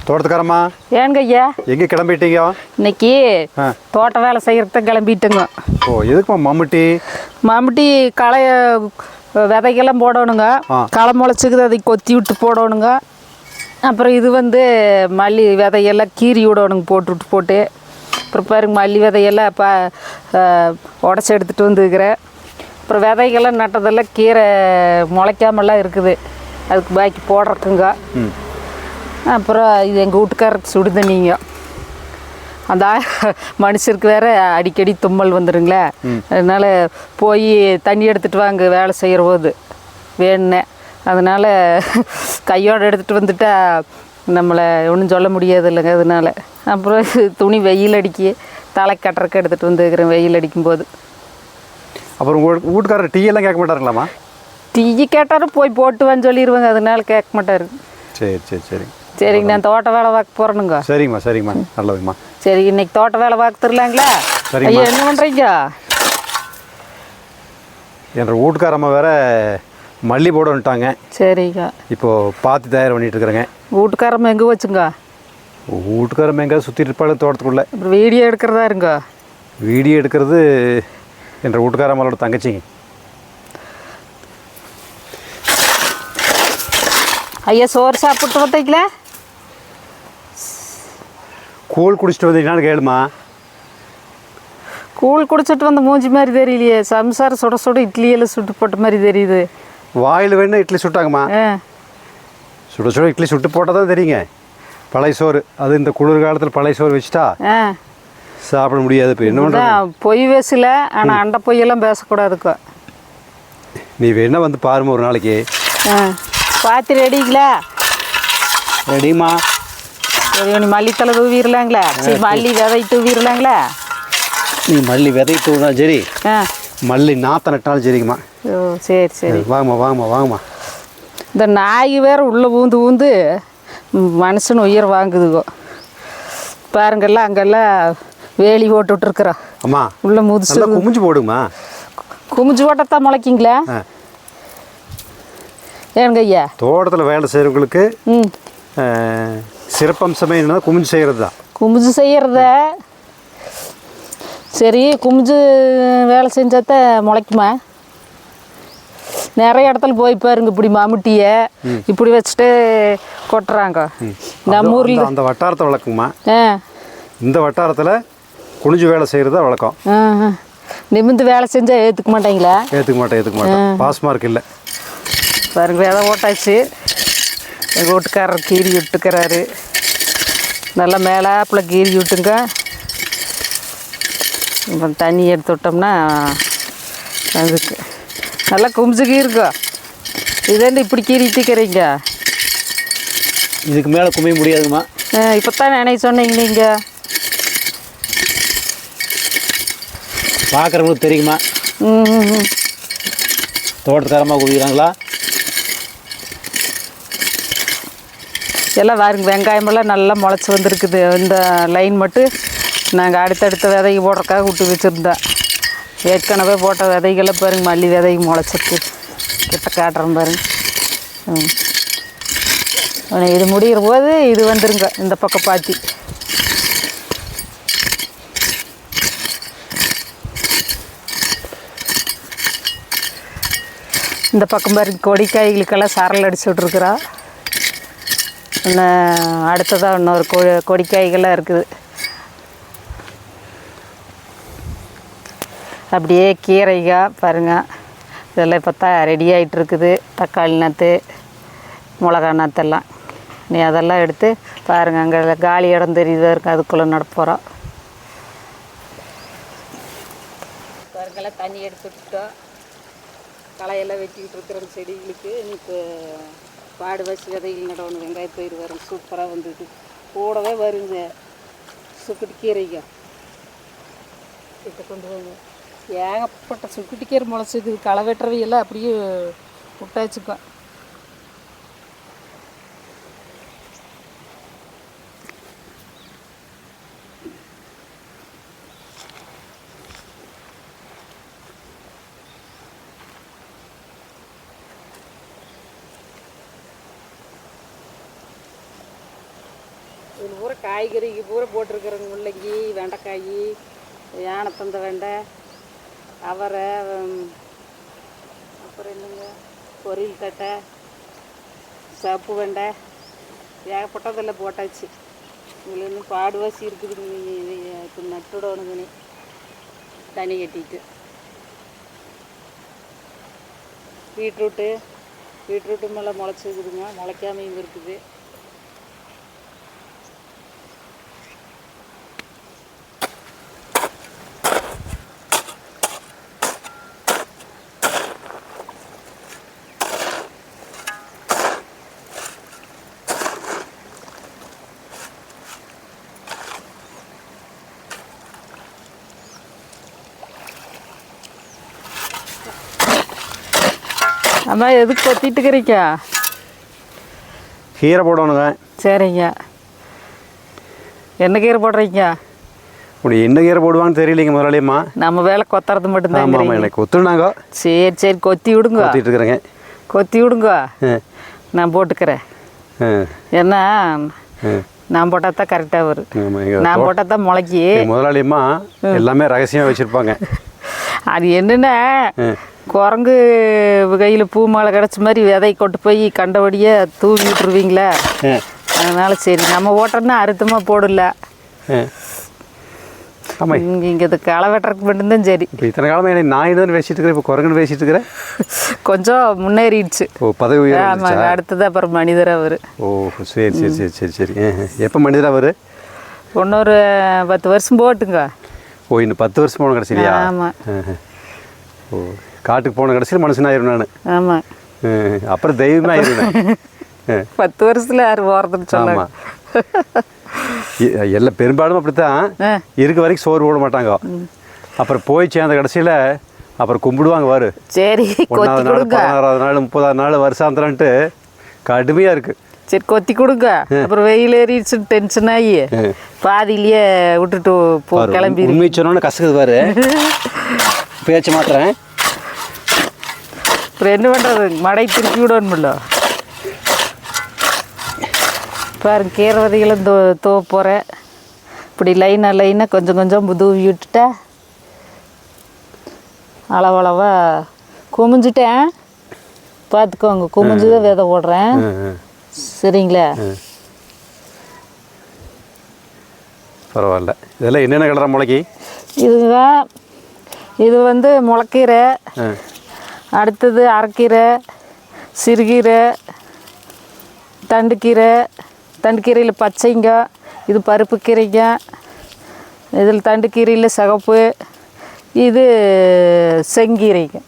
தோட்டத்துக்காரம்மா ஏங்க ஐயா எங்கே கிளம்பிட்டீங்க? இன்னைக்கு தோட்ட வேலை செய்யறதுக்கு கிளம்பிட்டுங்க. ஓ எதுக்குமா மம்முட்டி களை விதைக்கெல்லாம் போடணுங்க. களை முளைச்சிக்குது, அதை கொத்தி விட்டு போடணுங்க. அப்புறம் இது மல்லி விதையெல்லாம் கீறி விடணுங்க, போட்டு அப்புறம் பாருங்க மல்லி விதையெல்லாம் இப்போ உடச்சி எடுத்துகிட்டு வந்துருக்கிறேன். அப்புறம் விதைகள்லாம் நட்டதெல்லாம் கீரை முளைக்காமலாம் இருக்குது, அதுக்கு பாக்கி போடுறக்குங்க. அப்புறம் இது எங்கள் வீட்டுக்காரருக்கு சுடு தண்ணிங்க. அந்த மனுஷருக்கு வேறு அடிக்கடி தும்மல் வந்துடுங்களே, அதனால் போய் தண்ணி எடுத்துகிட்டு வாங்க வேலை செய்கிற போது வேணுன்னே. அதனால் கையோடு எடுத்துகிட்டு வந்துட்டா நம்மளை ஒன்றும் சொல்ல முடியாது இல்லைங்க. அதனால் அப்புறம் துணி வெயில் அடிக்கி தலை கட்டுறக்கு எடுத்துகிட்டு வந்துருக்கிறேன் வெயில் அடிக்கும்போது. அப்புறம் வீட்டுக்காரர் டீ எல்லாம் கேட்க மாட்டாருங்களாம்மா? டீ கேட்டாலும் போய் போட்டுவான்னு சொல்லிடுவாங்க, அதனால கேட்க மாட்டாரு. சரி சரிங்க, நான் தோட்ட வேலை பார்க்க போகிறேனுங்க. சரிங்கம்மா நல்லதுங்கம்மா. சரி, இன்னைக்கு தோட்ட வேலை பார்க்க தரலாங்களா? ஐயா என்ன பண்ணுறீங்க? என்ற வீட்டுக்காரம்மா வேற மல்லி போட வந்துட்டாங்க. சரிங்க, இப்போது பார்த்து தயார் பண்ணிட்டு இருக்கிறேங்க. வீட்டுக்காரம்மா எங்கே வச்சுங்க? வீட்டுக்காரம்மா எங்கே சுற்றிட்டு இருப்பாள் தோட்டத்துக்குள்ளே. அப்புறம் வீடியோ எடுக்கிறதா இருங்க. வீடியோ எடுக்கிறது என்ற வீட்டுக்காரம்மாவோட தங்கச்சிங்க. ஐயா சோறு சாப்பிட்டு பார்த்தீங்களா? கூழ் குடிச்சிட்டு வந்தீங்கன்னான்னு கேளுமா. கூழ் குடிச்சிட்டு வந்த மூஞ்சி மாதிரி தெரியலையே, சம்சாரம் சுட இட்லியெல்லாம் சுட்டு போட்ட மாதிரி தெரியுது. வாயில் வேணும் இட்லி சுட்டாங்கம்மா. சுட இட்லி சுட்டு போட்டால் தான் தெரியுங்க. பழைய சோறு, அது இந்த குளிர் காலத்தில் பழைய சோறு வச்சுட்டா சாப்பிட முடியாது. இப்போ என்ன பண்ணுறது? பொய் பேசல, ஆனால் அண்டை பொய்யெல்லாம் பேசக்கூடாதுக்கோ. நீ வேணா வந்து பாருமா ஒரு நாளைக்கு. பார்த்து ரெடிங்களா? ரெடிமா. சரி, நீ மல்லித்தலை தூவிடலாங்களா? சரி, மல்லி விதை தூவிடலாங்களா? நீ மல்லி விதை தூவினா சரி, மல்லி நாற்ற நட்டாலும் சரிங்கம்மா. ஓ சரி வாங்கம்மா. இந்த நாய் வேறு உள்ளே ஊந்து மனுஷன் உயிர் வாங்குதுகோ பாருங்கள்லாம். அங்கெல்லாம் வேலி போட்டுட்ருக்குறோம். அம்மா உள்ள முதுசு குமிஞ்சு போடுங்கம்மா. குமிஞ்சு போட்டத்தான் முளைக்கிங்களா? ஏனுங்க ஐயா, தோட்டத்தில் வேலை செய்கிறவங்களுக்கு சிறப்பம்சமே என்னன்னா குமிஞ்சு செய்கிறது தான். குமிஞ்சு செய்கிறத சரி, குமிஞ்சு வேலை செஞ்சாதான் முளைக்குமா? நிறைய இடத்துல போய் பாருங்க, இப்படி மம்முட்டியை இப்படி வச்சுட்டு கொட்டுறாங்க. நம்ம ஊரில் அந்த வட்டாரத்தை வழக்கங்கம்மா. இந்த வட்டாரத்தில் குனிஞ்சு வேலை செய்கிறது வழக்கம். நிமிந்து வேலை செஞ்சால் ஏற்றுக்க மாட்டேங்களா? ஏற்றுக்க மாட்டேன். பாஸ் மார்க் இல்லை பாருங்க. விதை ஓட்டாச்சு, எங்கள் வீட்டுக்காரர் கீறி விட்டுக்கிறாரு. நல்லா மேலாப்பில் கீறி விட்டுங்க. இப்போ தண்ணி எடுத்து விட்டோம்னா அதுக்கு நல்லா குமிஞ்சு கீருக்கும். இதேண்டு இப்படி கீறிட்டுக்கிறீங்க, இதுக்கு மேலே குமிய முடியாதுங்கம்மா. இப்போ தான் நினைக்க சொன்னீங்க நீங்கள். பார்க்குறவங்களுக்கு தெரியுமா? தோட்டத்துக்காரமாக குவிக்கிறாங்களா? எல்லாம் பாருங்க, வெங்காயமெல்லாம் நல்லா முளைச்சி வந்திருக்குது. இந்த லைன் மட்டும் நாங்கள் அடுத்தடுத்த விதைக்கு போடுறதுக்காக விட்டு வச்சுருந்தோம். ஏற்கனவே போட்ட விதைகள்லாம் பாருங்க, மல்லி விதைக்கு முளைச்சிருக்கு. கிட்ட காட்டுறோம் பாருங்க. இது முடிகிற போது இது வந்துருங்க இந்த பக்கம் பாத்தி. இந்த பக்கம் பாருங்க, கொடிக்காய்களுக்கெல்லாம் சரல் அடிச்சு விட்ருக்குறோம். இன்னும் அடுத்ததாக இன்னொரு கொடிக்காய்கள்லாம் இருக்குது. அப்படியே கீரைக்காய் பாருங்கள், இதெல்லாம் இப்போ தான் ரெடி ஆகிட்டுருக்குது. தக்காளி நாற்று, மிளகா நாற்றெல்லாம். நீ அதெல்லாம் எடுத்து பாருங்கள், அங்கே காலி இடம் தெரியுதா இருக்குது, அதுக்குள்ளே நடப்போகிறோம். பாருங்கெல்லாம் தண்ணி எடுத்து விட்டுட்டோம். களையெல்லாம் வெட்டிக்கிட்டு இருக்கிற செடிகளுக்கு இப்போ பாடு வச்சு விதைகள் நடணும். வெங்காயப்பயிர் வரும், சூப்பராக வந்துட்டு கூடவே வருங்க. சுக்குட்டி கீரைங்க கிட்ட கொண்டு வாங்க. ஏகப்பட்ட சுக்குட்டி கீரை முளைச்சிக்குது. களை வெட்டுறவையெல்லாம் அப்படியே விட்டாச்சுக்கோ. இது பூரா காய்கறிக்கு பூரா போட்டிருக்கிறேங்க. முள்ளங்கி, வெண்டைக்காய், யானைத்தந்த வெண்டை, அவரை, அப்புறம் என்னங்க பொரியல் தட்டை, சப்பு வெண்டை, ஏகப்பட்டதில் போட்டாச்சு. இதில் இன்னும் பாடுவாசி இருக்குதுங்க. இப்போ நட்டுடணுங்கண்ணே தண்ணி கட்டிட்டு. பீட்ரூட்டு மேலே முளைச்சிருக்குதுங்க, முளைக்காமையும் இருக்குது. அம்மா எதுக்கு கொத்திட்டுக்கிறீங்க? கீரை போடணுங்க. சரிங்க. என்ன கீரை போடுறீங்க? இப்படி என்ன கீரை போடுவாங்கன்னு தெரியலைங்க முதலாளியம்மா. நம்ம வேலை கொத்துறது மட்டும்தான். ஆமாம், எனக்கு கொத்துனாங்க. சரி சரி, கொத்தி விடுங்க. கொத்திட்டு இருக்கிறேங்க. கொத்தி விடுங்க, நான் போட்டுக்கிறேன். ஏன்னா நான் போட்டால் தான் கரெக்டாக வரும். நான் போட்டால் தான் முளைக்கி. முதலாளியம்மா எல்லாமே ரகசியமாக வச்சுருப்பாங்க. அது என்னென்னா, குரங்கு கையில் பூ மாலை கிடச்ச மாதிரி விதை கொண்டு போய் கண்டபடியே தூவி விட்டுருவீங்களா? அதனால சரி நம்ம ஓட்டோன்னா அறுத்தமாக போடல. ஆமாம், இங்கே இது களை வெட்டுறதுக்கு மட்டும்தான் சரி. இப்போ இத்தனை காலமாக என்ன நான் தான் பேசிட்டு இருக்கிறேன், இப்போ குரங்குன்னு பேசிட்டு இருக்கிறேன். கொஞ்சம் முன்னேறிடுச்சு. ஓ, பதவி உயர்வு. ஆமாங்க, அடுத்தது அப்புறம் மனிதராக வரும். ஓ சரி சரி சரி சரி சரி. எப்போ மனிதராக வரும்? இன்னொரு 10 வருஷம் போட்டுங்க. ஓ, இன்னும் 10 வருஷம் போன கடைசியா? ஆமாம். ஓ, காட்டுக்கு போன கடைசியில் மனுஷனாயிரும் நான். ஆமாம், அப்புறம் தெய்வமே ஆயிடுவேன். 10 வருஷத்தில் யார் போகிறதுன்னு சொன்னாங்க. எல்லாம் பெரும்பாலும் அப்படித்தான் இருக்க வரைக்கும் சோறு போட மாட்டாங்க. அப்புறம் போய் சேர்ந்த கடைசியில் அப்புறம் கும்பிடுவாங்க. வாரு சரி, 1ஆவது நாள் 16ஆவது நாள் 30ஆவது நாள் வருஷாந்திரன்ட்டு கடுமையாக இருக்குது. சரி கொத்தி கொடுங்க. அப்புறம் வெயில் ஏறிடுச்சு, டென்ஷன் ஆகி பாதியிலேயே விட்டுட்டு கிளம்பி. உண்மை சொன்னோன்னு கசக்குது பாரு. பேச்சு மாத்திரேன். அப்புறம் என்ன பண்ணுறது, மடை திருப்பி விடணுமில்ல. பாருங்க, கீரை விதைகளும் தூவ போகிறேன். இப்படி லைனாக கொஞ்சம் கொஞ்சம் தூவி விட்டுட்டா அளவளவாக குமிஞ்சிட்டேன். பார்த்துக்கோங்க, குமிஞ்சு தான் விதை போடுறேன். சரிங்களா? பரவாயில்ல. இதெல்லாம் என்னென்ன கலரா முளைக்கி? இது வந்து முளைக்கீரை, அடுத்தது அரைக்கீரை, சிறுகீரை, தண்டுக்கீரையில் பச்சைங்க, இது பருப்பு கீரைங்க, இதில் தண்டுக்கீரையில் சிகப்பு, இது செங்கீரைங்க.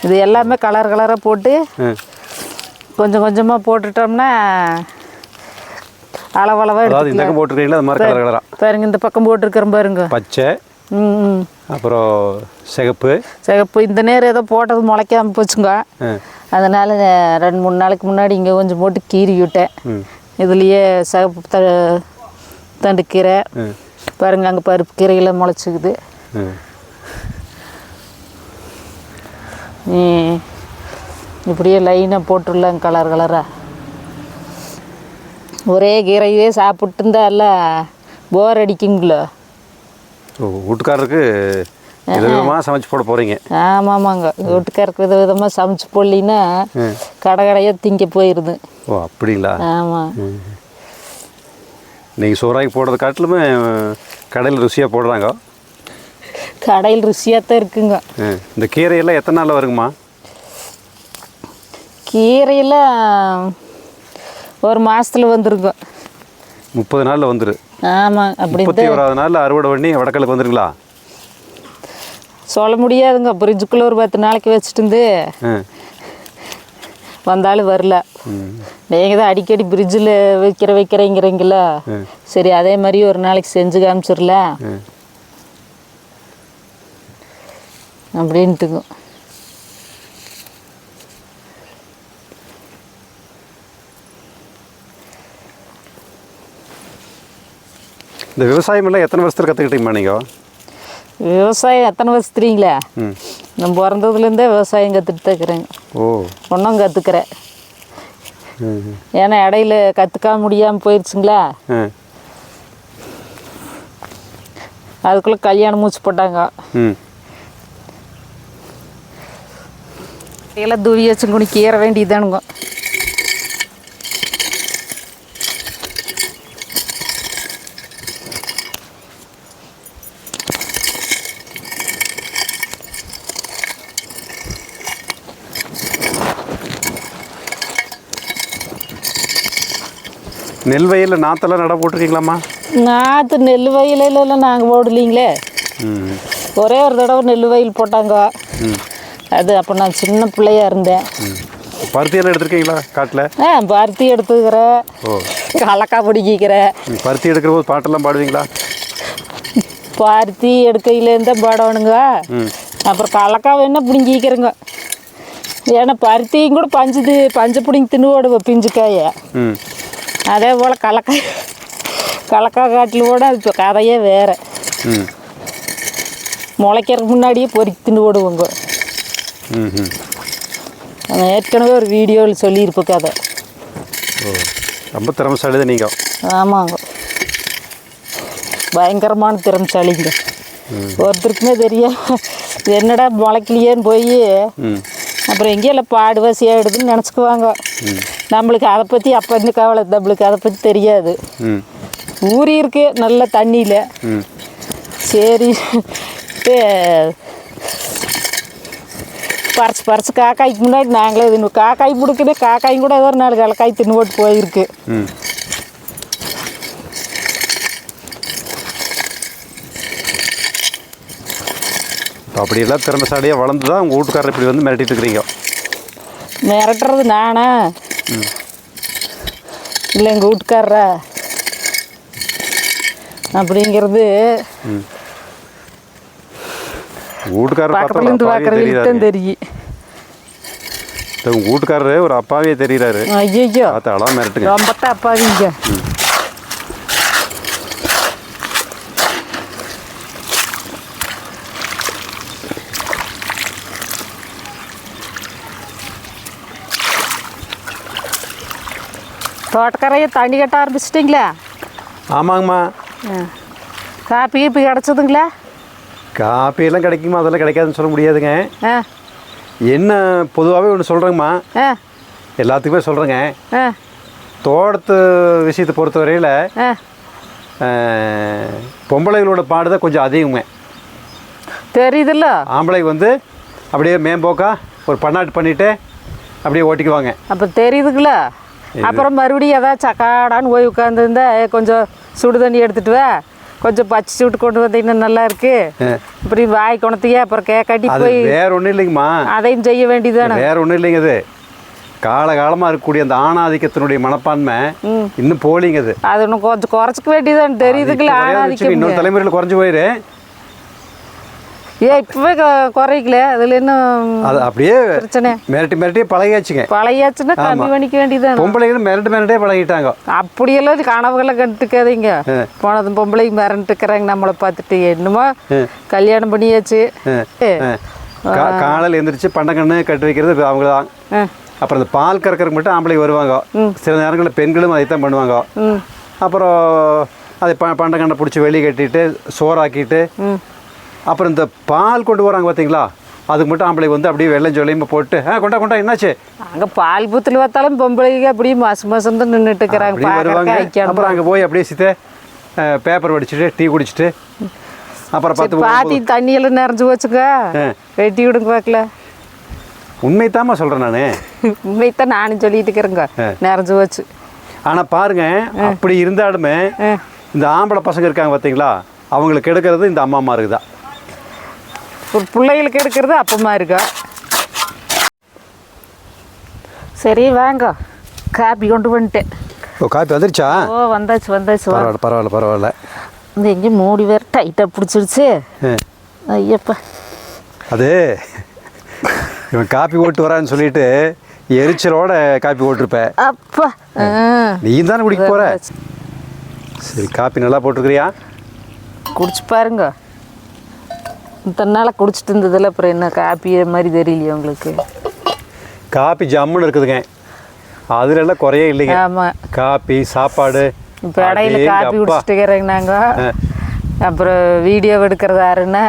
இது எல்லாமே கலர் கலராக போட்டு கொஞ்சம் கொஞ்சமாக போட்டுட்டோம்னா அளவளவாக எடுத்துக்கலாம். பாருங்க, இந்த பக்கம் போட்டிருக்கிறேன் பாருங்க, பச்சை, அப்புறம் சிகப்பு. இந்த நேரம் ஏதோ போட்டது முளைக்காம போச்சுங்க. அதனால் 2-3 நாளைக்கு முன்னாடி இங்கே கொஞ்சம் போட்டு கீறி விட்டேன். இதுலேயே சிகப்பு தண்டுக்கீரை பாருங்க, அங்கே பருப்பு கீரையில் முளைச்சிக்குது. இப்படியே லைனாக போட்டுடலாம் கலர் கலராக. ஒரே கீரையே சாப்பிட்டு இருந்தா எல்லாம் போர் அடிக்குங்களோ. வீட்டுக்காரருக்கு விதவிதமாக சமைச்சு போட போகிறீங்க? ஆமாம்மாங்க, வீட்டுக்காரருக்கு விதவிதமாக சமைச்சு போடலின்னா கடையாக திங்க போயிடுது. ஓ அப்படிங்களா? ஆமாம். நீங்கள் சோறாக்கி போடுறது காட்டிலுமே கடையில் ருசியாக போடுறாங்க. கடையில் ருசியாக தான் இருக்குங்க. இந்த கீரையெல்லாம் எத்தனை நாளில் வருங்கம்மா? கீரையெல்லாம் ஒரு மாதத்தில் வந்துருங்க. 30 நாளில் வந்துரு. ஆமாம். அப்படி 31ஆவது நாளில் அறுவடை பண்ணி வடக்கலுக்கு வந்துருங்களா? சொல்ல முடியாதுங்க. ஃப்ரிட்ஜுக்குள்ளே ஒரு 10 நாளைக்கு வச்சுட்டு இருந்து வந்தாலும் வரல. நீங்கள் தான் அடிக்கடி ஃப்ரிட்ஜில் வைக்கிறீங்கிறீங்களா? சரி, அதே மாதிரி ஒரு நாளைக்கு செஞ்சு காமிச்சிடலாம் அப்படின்ட்டுங்க. இந்த விவசாயமெல்லாம் எத்தனை வருஷத்தில் கற்றுக்கிட்டீங்கம்மா நீங்கள்? விவசாயம் எத்தனை வருஷத்துறீங்களா? நான் பிறந்ததுலேருந்தே விவசாயம் கற்றுட்டு தான் இருக்கிறேங்க. ஓ, ஒன்றும் கற்றுக்கிறேன். ஏன்னா இடையில கற்றுக்க முடியாமல் போயிடுச்சுங்களா, அதுக்குள்ளே கல்யாணம் மூச்சு போட்டாங்க. எல்லாம் தூவி வச்சு குடி கீற வேண்டியதானுங்க. நெல் வயலில் நாற்றெல்லாம் நட போட்டிருக்கீங்களாம்மா? நாற்று நெல் வயலெல்லாம் நாங்கள் போடலீங்களே. ஒரே ஒரு தடவை நெல் வயல் போட்டாங்க. அது அப்போ நான் சின்ன பிள்ளையா இருந்தேன். பருத்தியெல்லாம் எடுத்துருக்கீங்களா காட்டில்? பருத்தி எடுத்துக்கிறேன். கலக்கா பிடிக்கிறேன். பருத்தி எடுக்கிற போது பாட்டெல்லாம் பாடுவீங்களா? பருத்தி எடுக்கையிலேருந்தே பாடணுங்க. அப்புறம் கலக்கா வேணா பிடிங்கிக்கிறேங்க. ஏன்னா பருத்தியும் கூட பஞ்சு பிடிங்கி தின்னு ஓடுவோம் பிஞ்சுக்காய. அதே போல் கலக்காய் காட்டில் கூட அது இப்போ கதையே வேறு. முளைக்கிறதுக்கு முன்னாடியே பொறுக்கி தின்னு ஓடுவோங்க. நான் ஏற்கனவே ஒரு வீடியோவில் சொல்லியிருப்பேன் கதை. ரொம்ப திறமைசாலி தான் நீங்கள். ஆமாங்க, பயங்கரமான திறமைசாலிங்க. ஒருத்தருக்குமே தெரியும் என்னடா முளைக்கலையேன்னு போய் அப்புறம் எங்கேயும் பாடு வசியாகிடுதுன்னு நினச்சிக்குவாங்க. நம்மளுக்கு அதை பற்றி அப்போ இருந்து கவலை, நம்மளுக்கு அதை பற்றி தெரியாது. ஊறி இருக்கு நல்ல தண்ணியில். சரி பறிச்சு காக்காய்க்கு முன்னாடி நாங்களே தின்னு காக்காய் பிடிக்குது. காக்காயும் கூட ஏதோ ஒரு 4 கலக்காய் தின்னு போட்டு போயிருக்கு. அப்படியெல்லாம் திறமைசாலியாக வளர்ந்து தான் உங்கள் வீட்டுக்காரர் இப்படி வந்து மிரட்டிட்டு இருக்கிறீங்க. மிரட்டுறது நானா இல்லை எங்கள் வீட்டுக்காரரா அப்படிங்கிறது வீட்டுக்காரர் பக்கத்துலேருந்து பார்க்குறதுக்கு தெரியும். உங்கள் வீட்டுக்காரரு ஒரு அப்பாவே தெரிகிறாரு. ஐயோ அதான் மிரட்டுங்க. ரொம்பத்தான் அப்பாவிங்க. தோட்டக்கரையை தண்ணி கட்ட ஆரம்பிச்சிட்டிங்களா? ஆமாங்கம்மா. காப்பி கீப்பி கிடச்சதுங்களா? காப்பியெல்லாம் கிடைக்குமா? அதெல்லாம் கிடைக்காதுன்னு சொல்ல முடியாதுங்க. என்ன பொதுவாகவே ஒன்று சொல்கிறேங்கம்மா, எல்லாத்துக்குமே சொல்கிறேங்க. தோட்டத்து விஷயத்தை பொறுத்தவரையில் பொம்பளைகளோட பாடு தான் கொஞ்சம் அதிகங்க தெரியுதுல்ல. ஆம்பளைக்கு வந்து அப்படியே மேம்போக்கா ஒரு பண்ணாட்டு பண்ணிவிட்டு அப்படியே ஓட்டிக்குவாங்க. அப்போ தெரியுதுங்கள. அப்புறம் மறுபடியும் ஏதாவது சக்காடான்னு போய் உட்காந்துருந்தா கொஞ்சம் சுடு தண்ணி எடுத்துட்டு வா, கொஞ்சம் பச்சை சூட்டு கொண்டு வந்தீங்கன்னா நல்லா இருக்கு. இப்படி வாய் குணத்தையே அப்புறம் கேட்காட்டி போய் வேற ஒன்றும் இல்லைங்கம்மா, அதையும் செய்ய வேண்டியதானே. வேற ஒன்றும் இல்லைங்க. அது காலகாலமாக இருக்கக்கூடிய அந்த ஆணாதிக்கத்தினுடைய மனப்பான்மை இன்னும் போலிங்க. அது இன்னும் கொஞ்சம் குறைச்சிக்க வேண்டியதானு தெரியுதுங்களா? ஆணாதிக்கம் இன்னொரு தலைமுறையில் குறைஞ்சி போயிரு. இப்பவே குறைக்கல. அதுல இன்னும் அது அப்படியே பிரச்சனை. மிரட்டியே பழகியாச்சுன்னா கம்மி பண்ணிக்க வேண்டியதான். பொம்பளைகளும் மிரட்டே பழகிட்டாங்க. அப்படியெல்லாம் கனவுகளை கண்டுக்காதீங்க. போனதும் பொம்பளை மிரண்டுக்கிறாங்க நம்மளை பார்த்துட்டு. என்னமோ கல்யாணம் பண்ணியாச்சு. காலையில் எழுந்திரிச்சு பண்டக்கண்ணு கட்டு வைக்கிறது அவங்க தான். அப்புறம் இந்த பால் கறக்கிறதுக்கு மட்டும் ஆம்பளை வருவாங்க. சில நேரங்களில் பெண்களும் அதைத்தான் பண்ணுவாங்க. அப்புறம் அதை பண்டக்கண்ணை பிடிச்சி வெளியே கட்டிட்டு சோறாக்கிட்டு அப்புறம் இந்த பால் கொண்டு வராங்க பார்த்தீங்களா, அதுக்கு மட்டும் ஆம்பளை வந்து அப்படியே வெள்ளம் சொல்லியுமா போட்டு கொண்டா என்னாச்சு. அங்கே பால் பூத்தில் பார்த்தாலும் பொம்பளைக்கு அப்படியே மாசம் தான் நின்றுட்டு இருக்கிறாங்க. அப்புறம் அங்கே போய் அப்படியே சித்த பேப்பர் வடிச்சுட்டு டீ குடிச்சிட்டு அப்புறம் பாத்தி தண்ணியெல்லாம் நிறைஞ்சு வச்சுக்க வெட்டி விடுங்க பார்க்கல. உண்மைத்தாம்மா சொல்கிறேன் நான். உண்மைத்தான் நானும் சொல்லிட்டு இருக்கிறேங்க, நிறைஞ்சு வச்சு. ஆனால் பாருங்க, அப்படி இருந்தாலுமே இந்த ஆம்பளை பசங்க இருக்காங்க பார்த்தீங்களா, அவங்களுக்கு எடுக்கிறது இந்த அம்மா இருக்குதா. ஒரு பிள்ளைகளுக்கு எடுக்கிறது அப்பமா இருக்கா. சரி வாங்க, காப்பி கொண்டு வந்துட்டேன். ஓ, காப்பி வந்துருச்சா? ஓ வந்தாச்சு. பரவாயில்ல. இந்த எங்கேயும் மூடி வேற டைட்டாக பிடிச்சிருச்சு. ஐயப்பா, அது இவன் காப்பி ஓட்டு வரான்னு சொல்லிட்டு எரிச்சலோட காப்பி ஓட்டிருப்பேன். அப்பா, நீ தானே குடிக்க போற. சரி, காப்பி நல்லா போட்டுருக்கிறியா? குடிச்சு பாருங்க. இத்தனை நாளாக குடிச்சிட்டு இருந்ததில் அப்புறம் என்ன காப்பி மாதிரி தெரியலையா உங்களுக்கு? காப்பி ஜம்முன்னு இருக்குதுங்க, அதுல எல்லாம் குறையே இல்லைங்க. ஆமாம், காப்பி சாப்பாடு இப்போ இடையில காப்பி குடிச்சிட்டு இருக்கிறேங்க நாங்கள். அப்புறம் வீடியோ எடுக்கிறதாருன்னா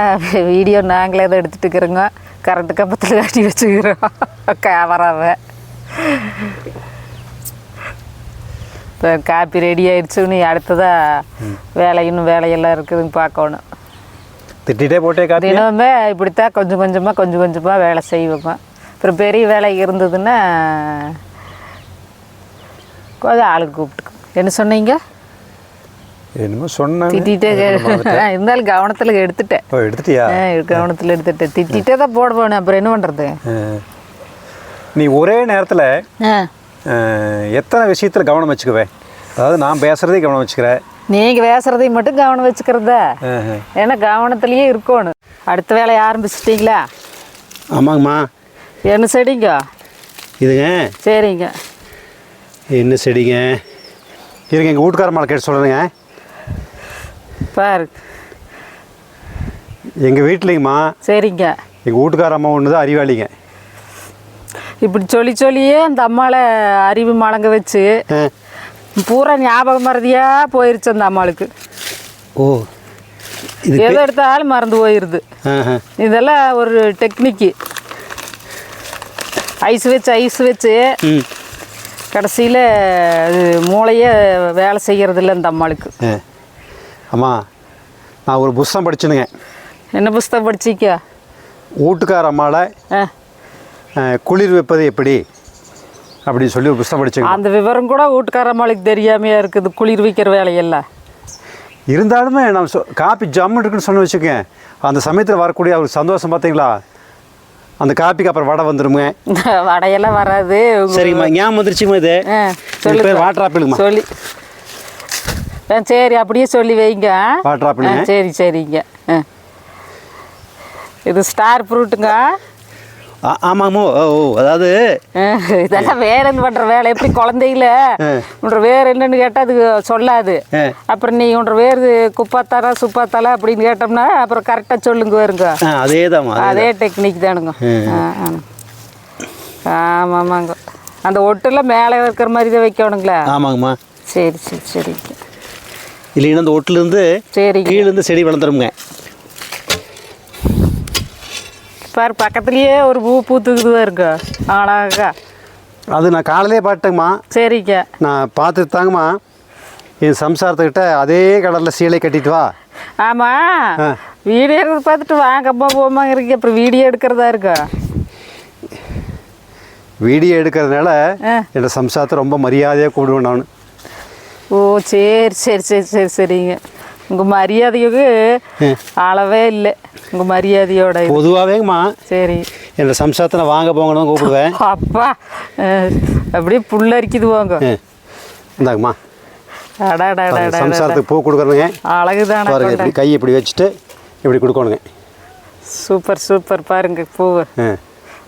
வீடியோ நாங்களே தான் எடுத்துகிட்டு இருக்கிறோங்க. கரண்ட்டு கம்பத்தில் காட்டி வச்சுக்கிறோம் கேமராவை. இப்போ காப்பி ரெடி ஆயிடுச்சுன்னு அடுத்ததாக இன்னும் வேலையெல்லாம் இருக்குதுன்னு பார்க்கணும். திட்டிகிட்டே போட்டே காப்பி தினமே இப்படித்தான் கொஞ்சம் கொஞ்சமாக வேலை செய்வோங்க. அப்புறம் பெரிய வேலை இருந்ததுன்னா கொஞ்சம் ஆளுக்கு கூப்பிட்டுக்கோங்க. என்ன சொன்னீங்க? என்னமோ சொன்னேன். திட்டிகிட்டே இருந்தாலும் கவனத்தில் எடுத்துட்டேன். எடுத்துட்டியா? கவனத்தில் எடுத்துட்டேன். திட்டிகிட்டே தான் போட போகணும். அப்புறம் என்ன பண்ணுறது? நீ ஒரே நேரத்தில் எத்தனை விஷயத்தில் கவனம் வச்சுக்குவேன்? அதாவது நான் பேசுகிறதே கவனம் வச்சுக்கிறேன், நீங்கள் பேசுகிறதையும் மட்டும் கவனம் வச்சுக்கிறதா? ஏன்னா கவனத்துலேயே இருக்கணும். அடுத்த வேலையை ஆரம்பிச்சிட்டிங்களா? ஆமாங்கம்மா. என்ன செடிங்க இதுங்க? சரிங்க. என்ன செடிங்க? இருங்க, எங்கள் வீட்டுக்கார மாலை கேட்டு சொல்கிறேங்க. பாரு எங்கள் வீட்டிலைங்கம்மா. சரிங்க. எங்கள் வீட்டுக்கார அம்மா ஒன்று தான் அறிவாளிங்க. இப்படி சொல்லியே அந்த அம்மாவை அறிவு மடங்க வச்சு பூரா ஞாபகம் மறதியாக போயிருச்சு அந்த அம்மாளுக்கு. ஓ, இது எதை எடுத்தாலும் மறந்து போயிடுது. இதெல்லாம் ஒரு டெக்னிக்கு. ஐஸ் வச்சு கடைசியில் அது மூளையே வேலை செய்கிறதில்ல இந்த அம்மாளுக்கு. அம்மா, நான் ஒரு புஸ்தகம் படிச்சுனுங்க. என்ன புஸ்தகம் படிச்சிக்க? வீட்டுக்கார அம்மாவில் குளிர் வைப்பது எப்படி அப்படின்னு சொல்லி ஒரு புஸ்தகம் படிச்சுங்க. அந்த விவரம் கூட வீட்டுக்கார அம்மாளுக்கு தெரியாமையா இருக்குது, குளிர் வைக்கிற வேலையெல்லாம். இருந்தாலுமே நான் காப்பி ஜம்மு இருக்குன்னு சொன்ன வச்சுக்கேன், அந்த சமயத்தில் வரக்கூடிய ஒரு சந்தோஷம் பார்த்தீங்களா? அந்த காப்பிக்கு அப்புறம் வடை வந்துருங்க. வடையெல்லாம் வராது. சரிங்கம்மா, ஞாபகம் வந்துருச்சுமா. இது பேர் வாட்டர் ஆப்பிளுமா? சொல்லி சரி, அப்படியே சொல்லி வைங்க. Water apple. சரிங்க. இது ஸ்டார் ஃப்ரூட்டுங்க. ஆமாமோ. ஓ, அதாவது இதெல்லாம் வேற என்ன பண்ணுற வேலை? எப்படி குழந்தைகள உன்ற வேறு என்னன்னு கேட்டால் அது சொல்லாது. அப்புறம் நீ உன்ற வேறு குப்பாத்தாரா சுப்பாத்தாலா அப்படின்னு கேட்டோம்னா அப்புறம் கரெக்டாக சொல்லுங்க வருங்க. அதே டெக்னிக் தானுங்க. ஆமாங்க. அந்த ஒட்டுலாம் மேலே இருக்கிற மாதிரி தான் வைக்கணுங்களா? ஆமாங்கம்மா. சரிங்க. இல்லைன்னா அந்த ஒட்டுலேருந்து கீழேருந்து செடி வளர்ந்துருங்க. பாரு, பக்கத்துலேயே ஒரு பூ பூத்துக்குது இருக்கு அழகா. அது நான் காலையிலே பாட்டேங்கம்மா. சரிங்க. நான் பார்த்துட்டு தாங்கம்மா என் சம்சாரத்துக்கிட்ட அதே கடலில் சீலை கட்டிட்டு வா. ஆமாம், வீடியோ எடுத்து பார்த்துட்டு வாங்கம்மா போமாங்க இருக்கு. அப்புறம் வீடியோ எடுக்கிறதா இருக்கா? வீடியோ எடுக்கிறதுனால என்னோட சம்சாரத்தை ரொம்ப மரியாதையாக கூப்பிடுவேன் நான். ஓ, சரிங்க. உங்கள் மரியாதைக்கு அளவே இல்லை. உங்கள் மரியாதையோட பொதுவாகவேங்கம்மா. சரி, என்னோட சம்சாரத்தை நான் வாங்க போங்கன்னு கூப்பிடுவேன். அப்பா அப்படியே புல்லரிக்குது போங்க. இந்தாங்கம்மா. அடாடா, சம்சாரத்துக்கு பூ கொடுக்குறதுங்க. அழகுதானே. பாருங்க, கை இப்படி வச்சுட்டு இப்படி கொடுக்கணுங்க. சூப்பர் பாருங்க பூவு.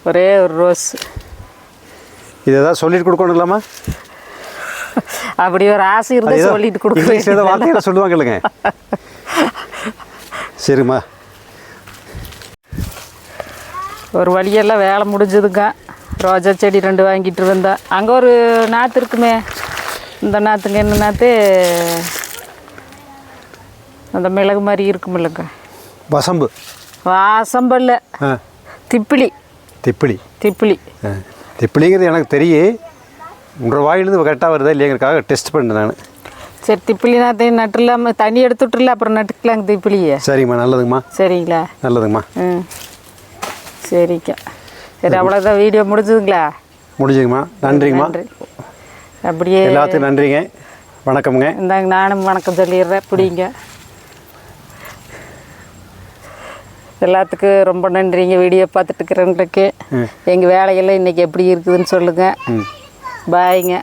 ஒரே ஒரு ரோஸ். இது ஏதாவது சொல்லிட்டு கொடுக்கணுங்களாம்மா? அப்படி ஒரு ஆசை இருந்தால் சொல்லிட்டு கொடுக்குறேன். சொல்லுவாங்க இல்லைங்க. சரிம்மா, ஒரு வழியெல்லாம் வேலை முடிஞ்சதுங்க. ரோஜா செடி 2 வாங்கிட்டு வந்தேன். அங்கே ஒரு நாற்று இருக்குமே, இந்த நாற்றுங்க என்ன நாற்று? அந்த மிளகு மாதிரி இருக்கும் இல்லைங்க. வாசம்பு இல்லை, திப்பிலி. திப்பிலிங்கிறது எனக்கு தெரியும். உங்கள் வாயிலிருந்து கரெக்டாக வருதா இல்லைங்கிறதுக்காக டெஸ்ட் பண்ணேன் நான். சரி, திப்பிலி நாற்றையும் நட்டுலாம தண்ணி எடுத்துட்டுல அப்புறம் நட்டுக்கலாங்க திப்பிலியே. சரிங்கம்மா, நல்லதுங்கம்மா. சரிங்களா? நல்லதுங்கம்மா. சரிங்க. சரி, அவ்வளோதான். வீடியோ முடிஞ்சதுங்களா? முடிஞ்சுங்கம்மா. நன்றிங்கம்மா. அப்படியே எல்லாத்துக்கும் நன்றிங்க. வணக்கம்ங்க. இந்தாங்க, நானும் வணக்கம் சொல்லிடுறேன். பிடிங்க. எல்லாத்துக்கும் ரொம்ப நன்றிங்க. வீடியோ பார்த்துட்டு இருக்கிறவங்களுக்கு எங்கள் வேலையெல்லாம் இன்றைக்கி எப்படி இருக்குதுன்னு சொல்லுங்கள். பாய்ங்க.